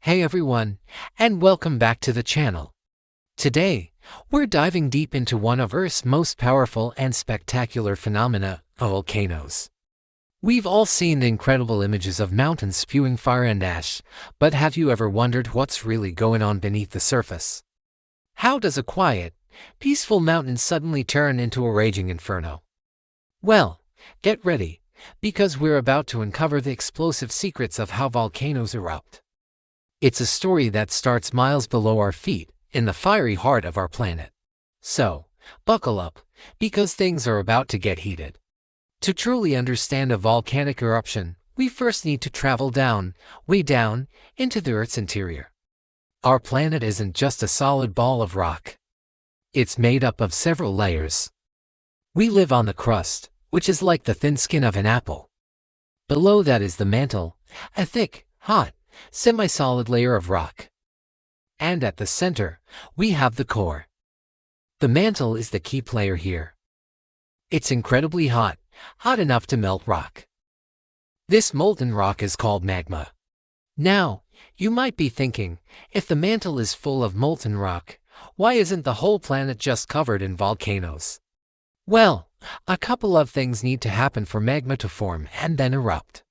Hey everyone, and welcome back to the channel. Today, we're diving deep into one of Earth's most powerful and spectacular phenomena, volcanoes. We've all seen the incredible images of mountains spewing fire and ash, but have you ever wondered what's really going on beneath the surface? How does a quiet, peaceful mountain suddenly turn into a raging inferno? Well, get ready, because we're about to uncover the explosive secrets of how volcanoes erupt. It's a story that starts miles below our feet, in the fiery heart of our planet. So, buckle up, because things are about to get heated. To truly understand a volcanic eruption, we first need to travel down, way down, into the Earth's interior. Our planet isn't just a solid ball of rock. It's made up of several layers. We live on the crust, which is like the thin skin of an apple. Below that is the mantle, a thick, hot, semi-solid layer of rock. And at the center, we have the core. The mantle is the key player here. It's incredibly hot enough to melt rock. This molten rock is called magma. Now, you might be thinking, if the mantle is full of molten rock, why isn't the whole planet just covered in volcanoes? Well, a couple of things need to happen for magma to form and then erupt.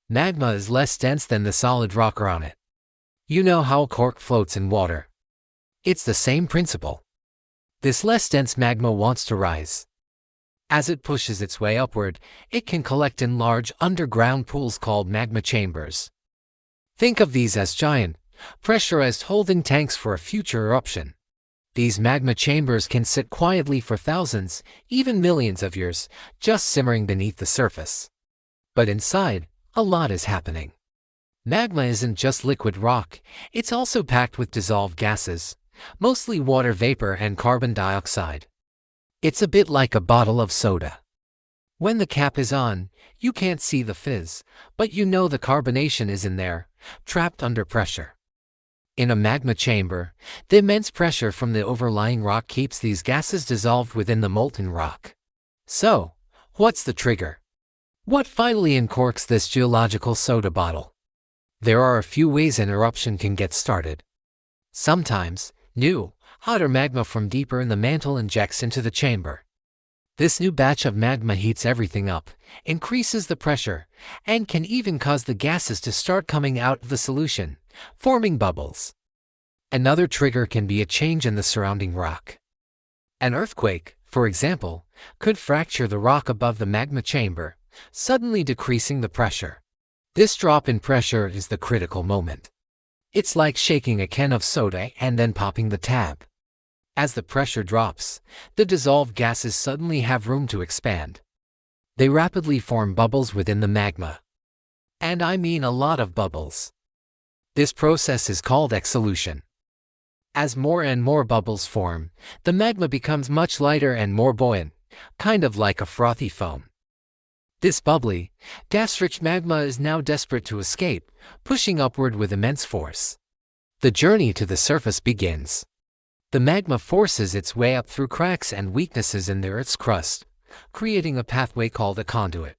Magma is less dense than the solid rock around it. You know how cork floats in water? It's the same principle. This less dense magma wants to rise. As it pushes its way upward, it can collect in large underground pools called magma chambers. Think of these as giant, pressurized holding tanks for a future eruption. These magma chambers can sit quietly for thousands, even millions of years, just simmering beneath the surface. But inside, a lot is happening. Magma isn't just liquid rock, it's also packed with dissolved gases, mostly water vapor and carbon dioxide. It's a bit like a bottle of soda. When the cap is on, you can't see the fizz, but you know the carbonation is in there, trapped under pressure. In a magma chamber, the immense pressure from the overlying rock keeps these gases dissolved within the molten rock. So, what's the trigger? What finally uncorks this geological soda bottle? There are a few ways an eruption can get started. Sometimes, new, hotter magma from deeper in the mantle injects into the chamber. This new batch of magma heats everything up, increases the pressure, and can even cause the gases to start coming out of the solution, forming bubbles. Another trigger can be a change in the surrounding rock. An earthquake, for example, could fracture the rock above the magma chamber, suddenly decreasing the pressure. This drop in pressure is the critical moment. It's like shaking a can of soda and then popping the tab. As the pressure drops, the dissolved gases suddenly have room to expand. They rapidly form bubbles within the magma. And I mean a lot of bubbles. This process is called exsolution. As more and more bubbles form, the magma becomes much lighter and more buoyant, kind of like a frothy foam. This bubbly, gas-rich magma is now desperate to escape, pushing upward with immense force. The journey to the surface begins. The magma forces its way up through cracks and weaknesses in the Earth's crust, creating a pathway called a conduit.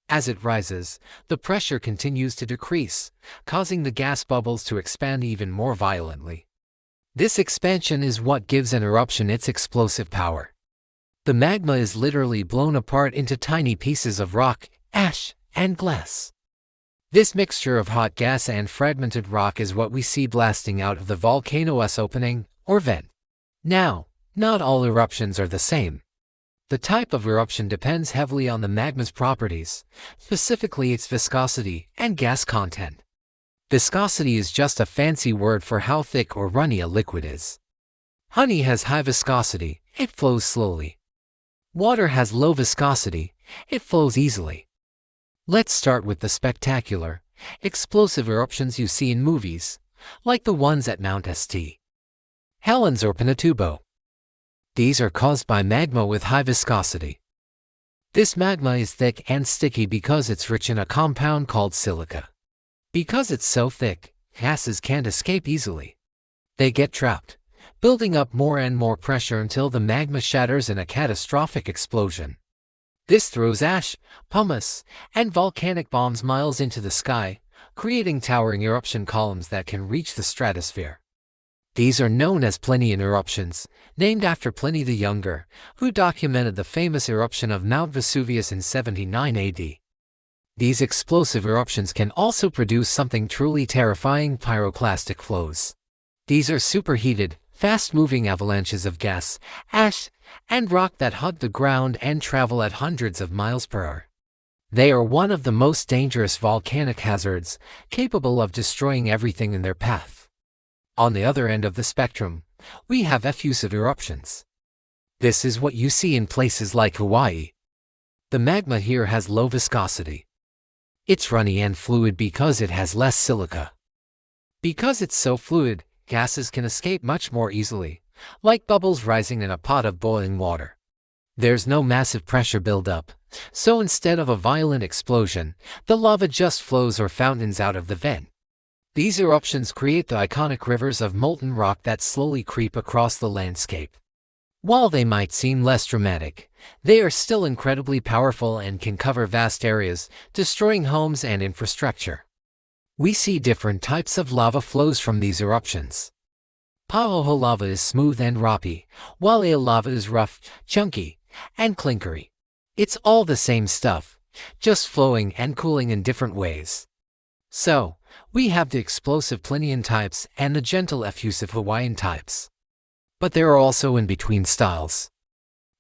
As it rises, the pressure continues to decrease, causing the gas bubbles to expand even more violently. This expansion is what gives an eruption its explosive power. The magma is literally blown apart into tiny pieces of rock, ash, and glass. This mixture of hot gas and fragmented rock is what we see blasting out of the volcano's opening, or vent. Now, not all eruptions are the same. The type of eruption depends heavily on the magma's properties, specifically its viscosity and gas content. Viscosity is just a fancy word for how thick or runny a liquid is. Honey has high viscosity, it flows slowly. Water has low viscosity, it flows easily. Let's start with the spectacular, explosive eruptions you see in movies, like the ones at Mount St. Helens or Pinatubo. These are caused by magma with high viscosity. This magma is thick and sticky because it's rich in a compound called silica. Because it's so thick, gases can't escape easily. They get trapped, building up more and more pressure until the magma shatters in a catastrophic explosion. This throws ash, pumice, and volcanic bombs miles into the sky, creating towering eruption columns that can reach the stratosphere. These are known as Plinian eruptions, named after Pliny the Younger, who documented the famous eruption of Mount Vesuvius in 79 AD. These explosive eruptions can also produce something truly terrifying: pyroclastic flows. These are superheated, fast-moving avalanches of gas, ash, and rock that hug the ground and travel at hundreds of miles per hour. They are one of the most dangerous volcanic hazards, capable of destroying everything in their path. On the other end of the spectrum, we have effusive eruptions. This is what you see in places like Hawaii. The magma here has low viscosity. It's runny and fluid because it has less silica. Because it's so fluid, gases can escape much more easily, like bubbles rising in a pot of boiling water. There's no massive pressure buildup, so instead of a violent explosion, the lava just flows or fountains out of the vent. These eruptions create the iconic rivers of molten rock that slowly creep across the landscape. While they might seem less dramatic, they are still incredibly powerful and can cover vast areas, destroying homes and infrastructure. We see different types of lava flows from these eruptions. Pahoho lava is smooth and rocky, while Ale lava is rough, chunky, and clinkery. It's all the same stuff, just flowing and cooling in different ways. So, we have the explosive Plinian types and the gentle effusive Hawaiian types. But there are also in-between styles.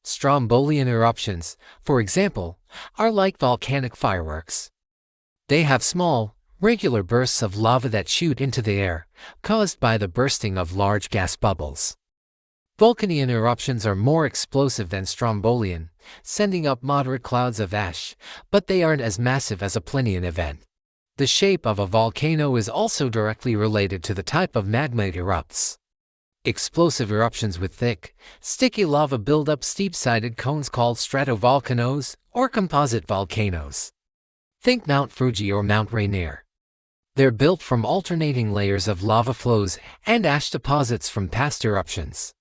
Strombolian eruptions, for example, are like volcanic fireworks. They have small, regular bursts of lava that shoot into the air, caused by the bursting of large gas bubbles. Volcanian eruptions are more explosive than Strombolian, sending up moderate clouds of ash, but they aren't as massive as a Plinian event. The shape of a volcano is also directly related to the type of magma it erupts. Explosive eruptions with thick, sticky lava build up steep-sided cones called stratovolcanoes or composite volcanoes. Think Mount Fuji or Mount Rainier. They're built from alternating layers of lava flows and ash deposits from past eruptions.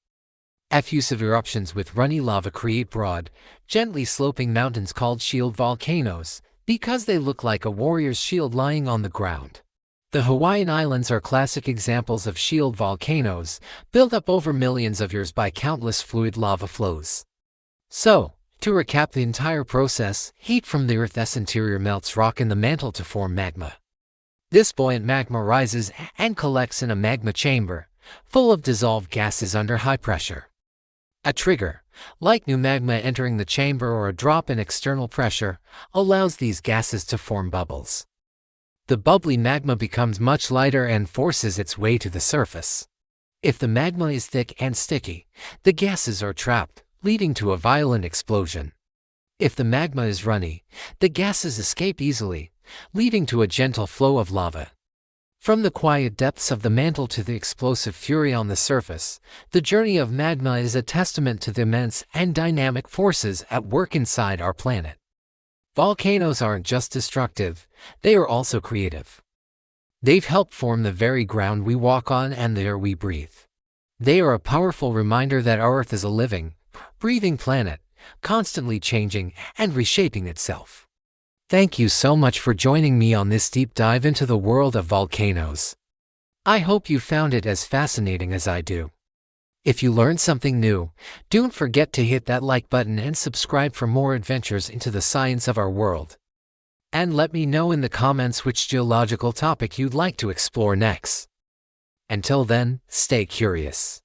Effusive eruptions with runny lava create broad, gently sloping mountains called shield volcanoes because they look like a warrior's shield lying on the ground. The Hawaiian Islands are classic examples of shield volcanoes, built up over millions of years by countless fluid lava flows. So, to recap the entire process, heat from the Earth's interior melts rock in the mantle to form magma. This buoyant magma rises and collects in a magma chamber, full of dissolved gases under high pressure. A trigger, like new magma entering the chamber or a drop in external pressure, allows these gases to form bubbles. The bubbly magma becomes much lighter and forces its way to the surface. If the magma is thick and sticky, the gases are trapped, leading to a violent explosion. If the magma is runny, the gases escape easily, leading to a gentle flow of lava. From the quiet depths of the mantle to the explosive fury on the surface, the journey of magma is a testament to the immense and dynamic forces at work inside our planet. Volcanoes aren't just destructive, they are also creative. They've helped form the very ground we walk on and the air we breathe. They are a powerful reminder that our Earth is a living, breathing planet, constantly changing and reshaping itself. Thank you so much for joining me on this deep dive into the world of volcanoes. I hope you found it as fascinating as I do. If you learned something new, don't forget to hit that like button and subscribe for more adventures into the science of our world. And let me know in the comments which geological topic you'd like to explore next. Until then, stay curious.